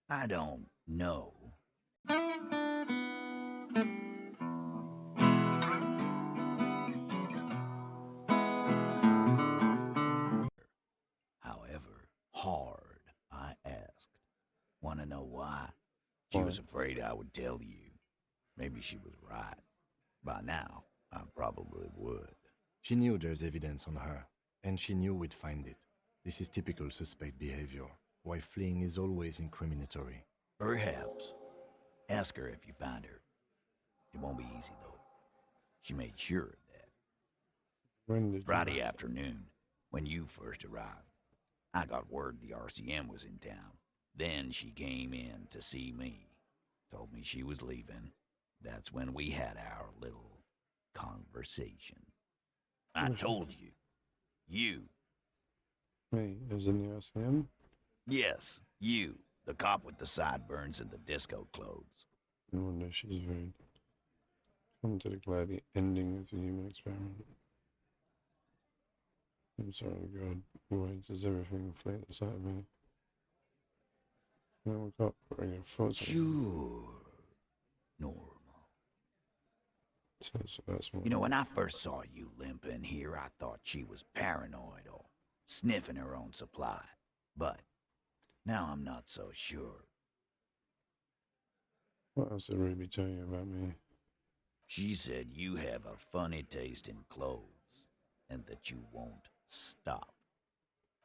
I don't know. However, hard, I asked. Want to know why? She Why? was afraid I would tell you. Maybe she was right. By now, I probably would. She knew there's evidence on her, and she knew we'd find it. This is typical suspect behavior, why fleeing is always incriminatory. Perhaps. Ask her if you find her. It won't be easy, though. She made sure of that. When did Friday you? afternoon, when you first arrived, I got word the RCM was in town. Then she came in to see me. Told me she was leaving. That's when we had our little conversation. I Who's told you. You. me? Is in the RCM? Yes, you. The cop with the sideburns and the disco clothes. No wonder she's very. Come to declare the ending of the human experiment. I'm sorry, God. Why does everything flee at the sight of me? No, we got regular thoughts. Sure. Normal. So that's what. You know, when I first saw you limp in here, I thought she was paranoid or sniffing her own supply. But now I'm not so sure. What else did Ruby tell you about me? She said you have a funny taste in clothes and that you won't stop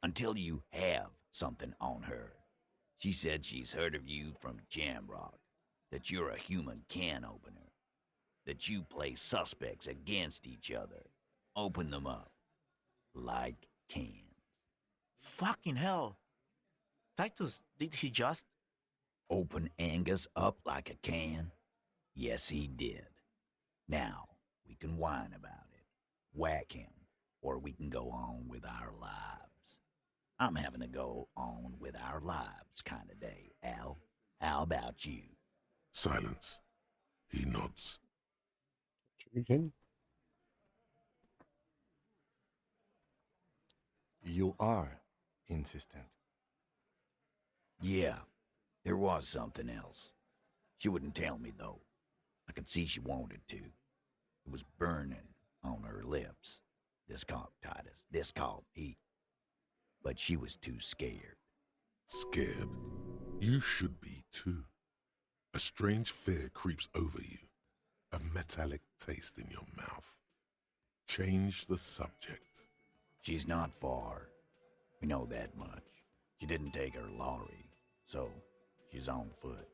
until you have something on her. She said she's heard of you from Jamrock, that you're a human can opener, that you play suspects against each other, open them up like cans. Fucking hell. Titus, did he just? Open Angus up like a can? Yes, he did. Now, we can whine about it, whack him, or we can go on with our lives. I'm having a go on with our lives kind of day, Al. How about you? Silence. He nods. Drinking? You are insistent. Yeah, there was something else. She wouldn't tell me, though. I could see she wanted to. It was burning on her lips. This called Titus. This called Pete. But she was too scared. Scared. You should be too. A strange fear creeps over you. A metallic taste in your mouth. Change the subject. She's not far. We know that much. She didn't take her lorry, so she's on foot.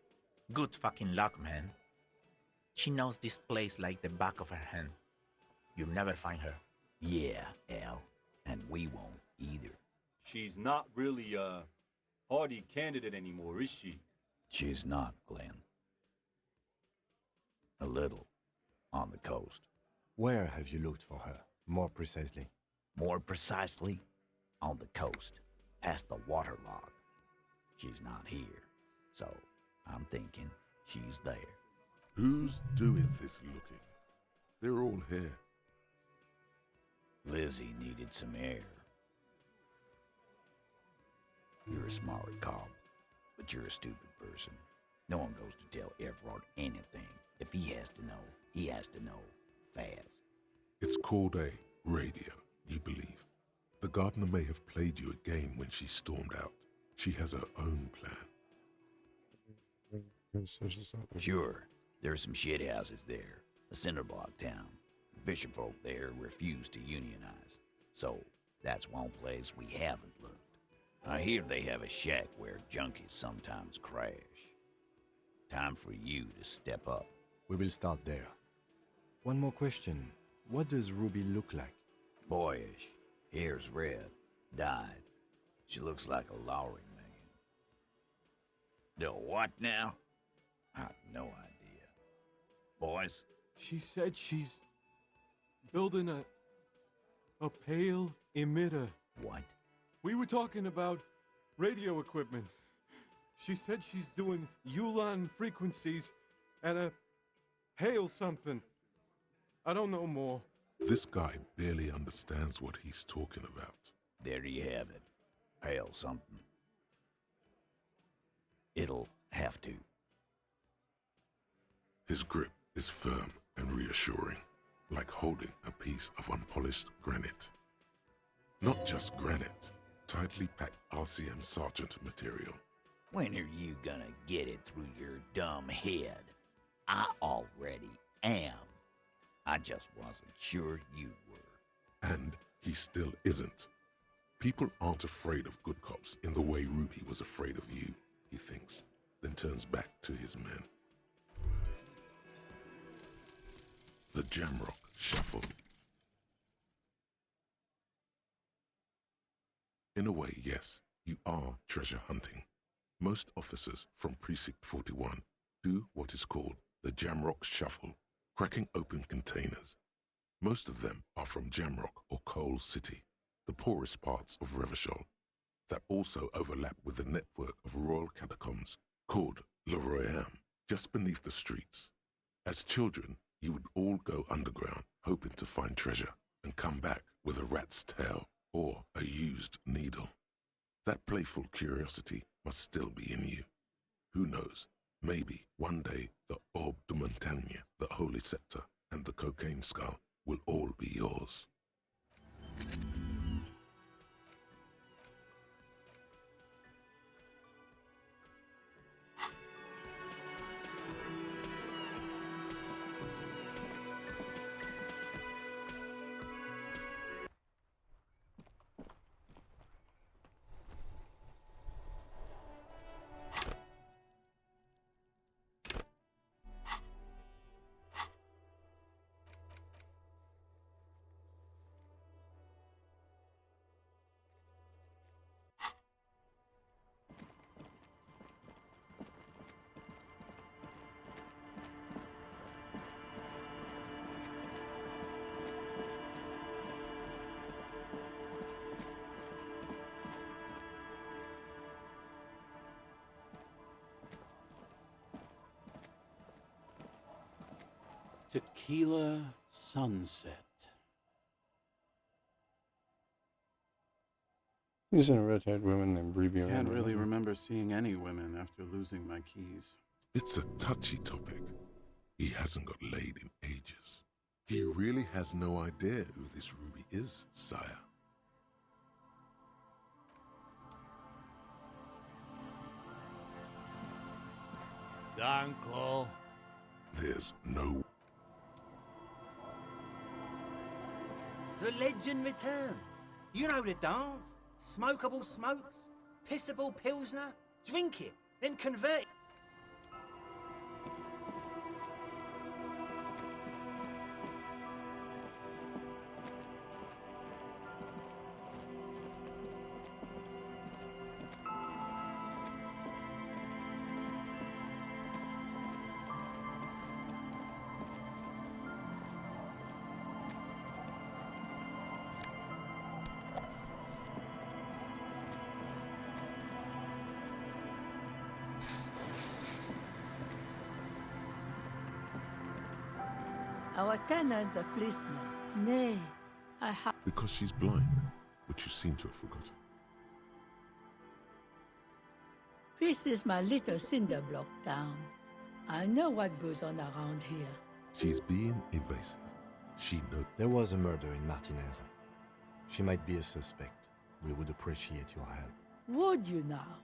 Good fucking luck, man. She knows this place like the back of her hand. You'll never find her. Yeah, Al. And we won't either. She's not really a hardy candidate anymore, is she? She's not, Glenn. A little. On the coast. Where have you looked for her, more precisely? More precisely, on the coast, past the waterlogged. She's not here, so I'm thinking she's there. Who's doing this looking? They're all here. Lizzie needed some air. You're a smart cop, but you're a stupid person. No one goes to tell Everard anything. If he has to know, he has to know fast. It's called a radio, you believe. The gardener may have played you a game when she stormed out. She has her own plan. Sure, there are some shit houses there. A cinder block town. Fisherfolk there refuse to unionize. So, that's one place we haven't looked. I hear they have a shack where junkies sometimes crash. Time for you to step up. We will start there. One more question. What does Ruby look like? Boyish. Hair's red. Dyed. She looks like a Lowry man. The what now? I have no idea. Boys? She said she's building a pale emitter. What? We were talking about radio equipment. She said she's doing Ulan frequencies and a pale something. I don't know more. This guy barely understands what he's talking about. There you have it. Pale something. It'll have to. His grip is firm and reassuring, like holding a piece of unpolished granite. Not just granite, tightly packed RCM Sergeant material. When are you gonna get it through your dumb head? I already am. I just wasn't sure you were. And he still isn't. People aren't afraid of good cops in the way Ruby was afraid of you, he thinks, then turns back to his men. The Jamrock Shuffle. In a way, yes, you are treasure hunting. Most officers from Precinct 41 do what is called the Jamrock Shuffle, cracking open containers. Most of them are from Jamrock or Coal City, the poorest parts of Revachol, that also overlap with the network of royal catacombs called Le Royaume, just beneath the streets. As children, you would all go underground, hoping to find treasure, and come back with a rat's tail or a used needle. That playful curiosity must still be in you. Who knows, maybe one day the Orbe de Montagne, the Holy Scepter, and the Cocaine Skull will all be yours. Tequila Sunset. He's a red-haired woman named Ruby. Can't really remember seeing any women after losing my keys. It's a touchy topic. He hasn't got laid in ages. He really has no idea who this Ruby is, sire. Uncle. There's no... The legend returns. You know the dance. Smokable smokes, pissable pilsner. Drink it, then convert it. Our tenant, the policeman. Nay, I have. Because she's blind, which you seem to have forgotten. This is my little cinder block town. I know what goes on around here. She's being evasive. She knows. There was a murder in Martinez. She might be a suspect. We would appreciate your help. Would you now?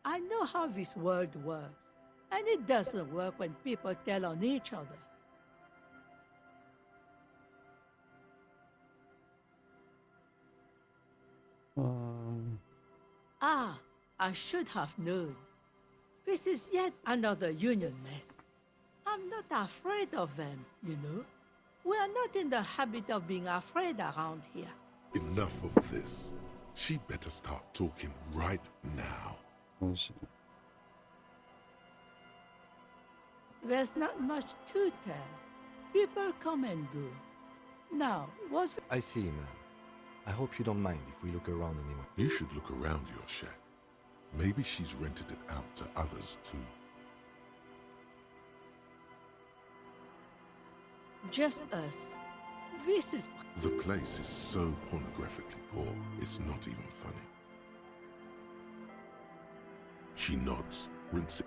I know how this world works, and it doesn't work when people tell on each other. Ah, I should have known. This is yet another union mess. I'm not afraid of them, you know. We are not in the habit of being afraid around here. Enough of this. She better start talking right now. There's not much to tell. People come and go. Now, was... I see, ma'am. I hope you don't mind if we look around anyway. You should look around your shack. Maybe she's rented it out to others too. Just us. This is... The place is so pornographically poor, it's not even funny. She nods, rinse it.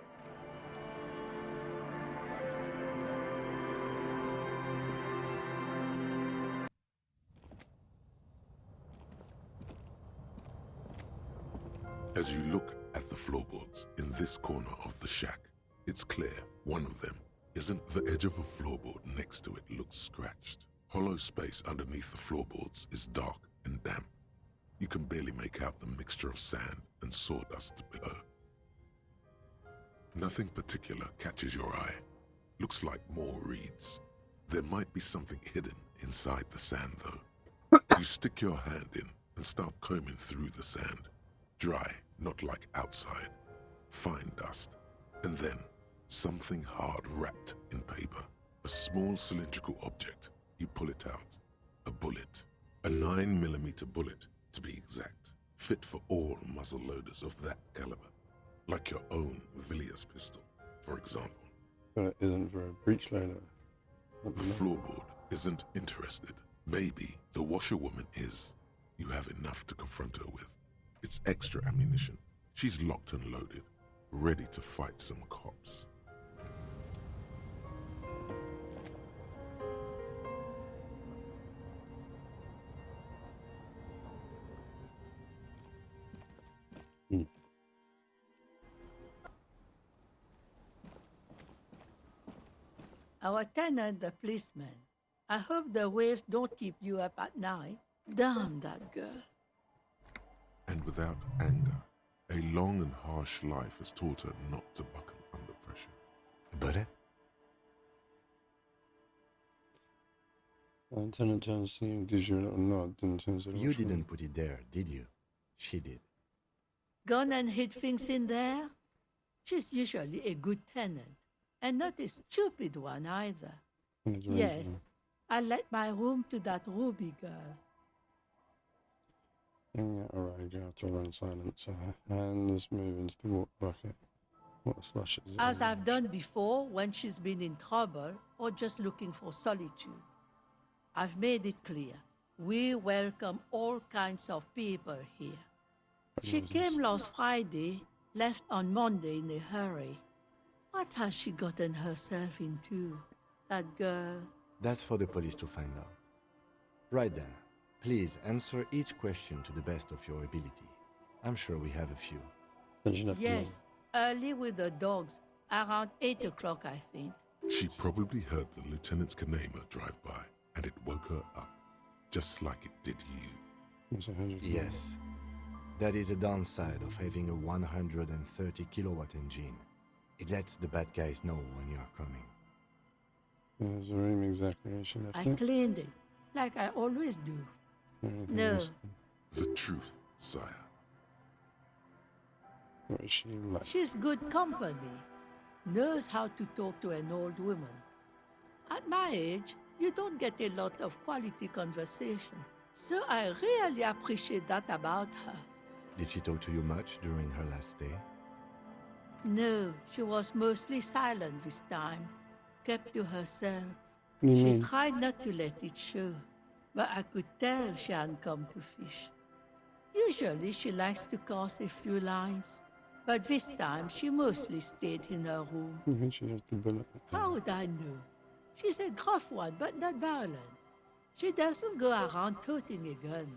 As you look at the floorboards in this corner of the shack, it's clear one of them isn't. The edge of a floorboard next to it looks scratched. Hollow space underneath the floorboards is dark and damp. You can barely make out the mixture of sand and sawdust below. Nothing particular catches your eye. Looks like more reeds. There might be something hidden inside the sand, though. You stick your hand in and start combing through the sand. Dry, not like outside. Fine dust. And then, something hard wrapped in paper. A small cylindrical object. You pull it out. A bullet. A 9mm bullet, to be exact. Fit for all muzzle loaders of that caliber. Like your own Villiers pistol, for example. But it isn't for a breech loader. The floorboard isn't interested. Maybe the washerwoman is. You have enough to confront her with. It's extra ammunition. She's locked and loaded, ready to fight some cops. Our tenant, the policeman. I hope the waves don't keep you up at night. Damn that girl. And without anger, a long and harsh life has taught her not to buckle under pressure. But Lieutenant turns to you and gives you a little nod and turns to the you watchman. didn't put it there, did you? She did. Gone and hid things in there? She's usually a good tenant, and not a stupid one either. It's right Yes, there. I let my room to that Ruby girl. Yeah, alright, you have to run silent, so and let's move into the water bucket. Water slushes. As I've done before when she's been in trouble or just looking for solitude. I've made it clear. We welcome all kinds of people here. She came last Friday, left on Monday in a hurry. What has she gotten herself into? That girl. That's for the police to find out. Right there. Please answer each question to the best of your ability. I'm sure we have a few. Yes, early with the dogs, around 8 o'clock, I think. She probably heard the lieutenant's Kanema drive by, and it woke her up, just like it did you. Yes. That is a downside of having a 130 kilowatt engine. It lets the bad guys know when you are coming. There's the room exactly where she left I it. cleaned it, like I always do. Anything No. else? The truth, sire. What is she like? She's good company. Knows how to talk to an old woman. At my age, you don't get a lot of quality conversation. So I really appreciate that about her. Did she talk to you much during her last stay? No, she was mostly silent this time. Kept to herself. What do you She mean? tried not to let it show, but I could tell she hadn't come to fish. Usually she likes to cast a few lines, but this time she mostly stayed in her room. I think she left the bullet. How would I know? She's a gruff one, but not violent. She doesn't go around toting a gun.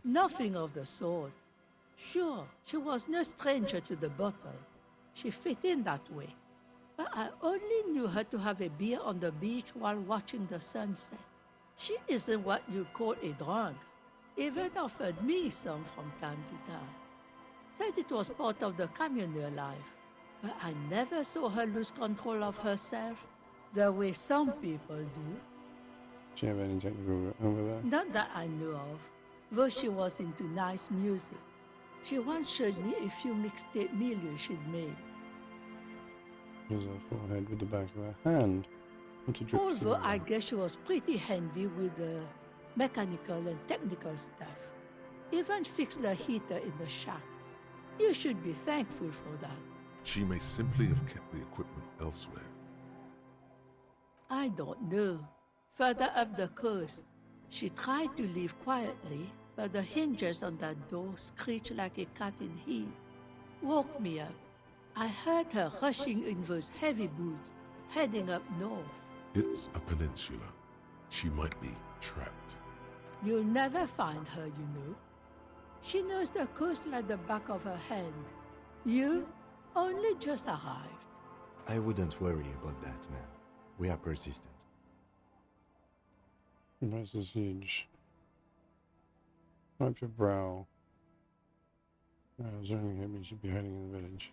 Nothing of the sort. Sure, she was no stranger to the bottle. She fit in that way. But I only knew her to have a beer on the beach while watching the sunset. She isn't what you'd call a drunk. Even offered me some from time to time. Said it was part of the communal life. But I never saw her lose control of herself the way some people do. Do you have any technical over there? Not that I know of, though she was into nice music. She once showed me a few mixtape milieux she'd made. Here's her forehead with the back of her hand. What's a drip Although to I guess she was pretty handy with the mechanical and technical stuff. Even fixed the heater in the shack. You should be thankful for that. She may simply have kept the equipment elsewhere. I don't know. Further up the coast, she tried to leave quietly, but the hinges on that door screeched like a cat in heat. woke me up. I heard her rushing in those heavy boots, heading up north. It's a peninsula. She might be trapped. You'll never find her, you know. She knows the coast like the back of her hand. You only just arrived. I wouldn't worry about that, man. We are persistent. Embrace the siege. Wipe your brow. Zoning him, you should be hiding in the village.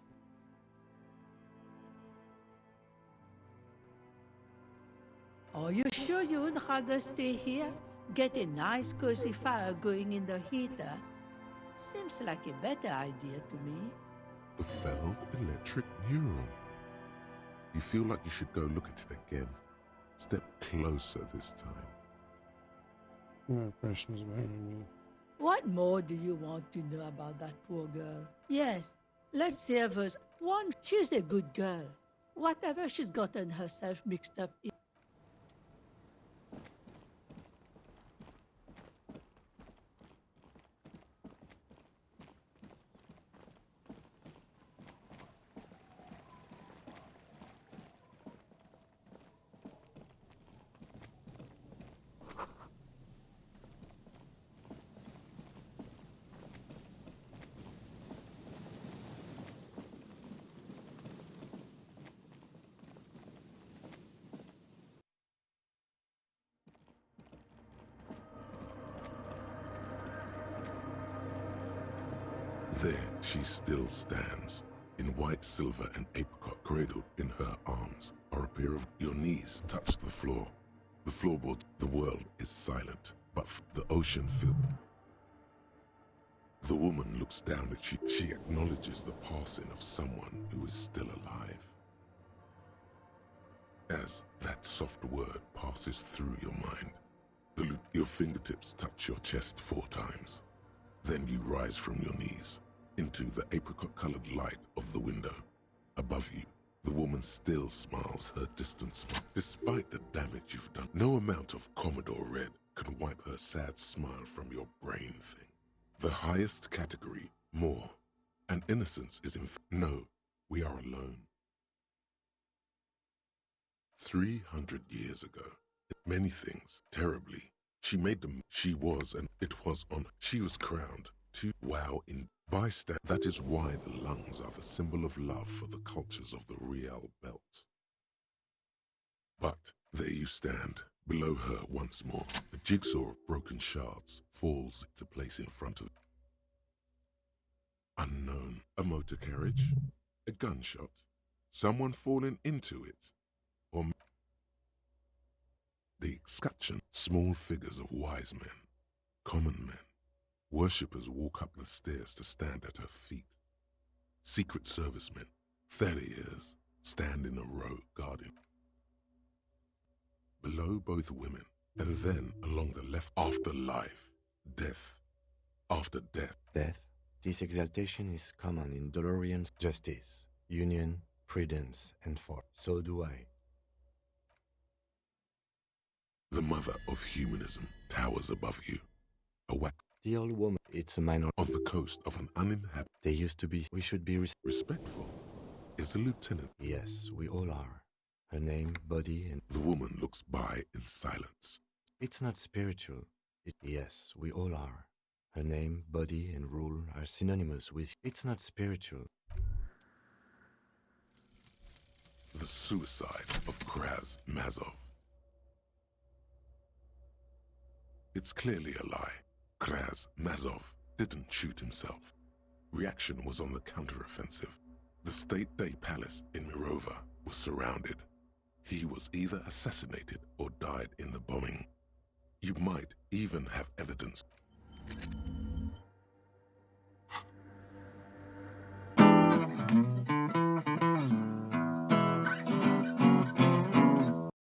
Are you sure you would rather stay here? Get a nice cozy fire going in the heater? Seems like a better idea to me. The failed electric neuron. You feel like you should go look at it again. Step closer this time. No questions about me. What more do you want to know about that poor girl? Yes, let's hear verse 1. She's a good girl. Whatever she's gotten herself mixed up in. There she still stands, in white silver and apricot cradled in her arms are a pair of your knees touch the floor. The floorboard, the world is silent, but the ocean filled. The woman looks down at you. She acknowledges the passing of someone who is still alive. As that soft word passes through your mind, your fingertips touch your chest 4 times. Then you rise from your knees into the apricot-colored light of the window. Above you, the woman still smiles her distant smile. Despite the damage you've done, no amount of Commodore Red can wipe her sad smile from your brain thing. The highest category, more, and innocence is no, we are alone. 300 years ago, many things, terribly, she made them. She was, and it was on. She was crowned to wow in bystand. That is why the lungs are the symbol of love for the cultures of the Real Belt. But there you stand, below her once more. A jigsaw of broken shards falls into place in front of. Unknown. A motor carriage, a gunshot, someone falling into it, or the escutcheon, small figures of wise men, common men. Worshippers walk up the stairs to stand at her feet. Secret servicemen, 30 years, stand in a row guarding. Below both women, and then along the left, afterlife, death, after death. Death? This exaltation is common in DeLorean's justice, union, prudence, and force. So do I. The mother of humanism towers above you. A wax. The old woman, it's a minor. On the coast of an uninhabited. They used to be. We should be respectful. Is the lieutenant? Yes, we all are. Her name, body, and. The woman looks by in silence. It's not spiritual. Yes, we all are. Her name, body, and rule are synonymous with. It's not spiritual. The suicide of Kraz Mazov. It's clearly a lie. Kraz Mazov didn't shoot himself. Reaction was on the counteroffensive. The State Day Palace in Mirova was surrounded. He was either assassinated or died in the bombing. You might even have evidence.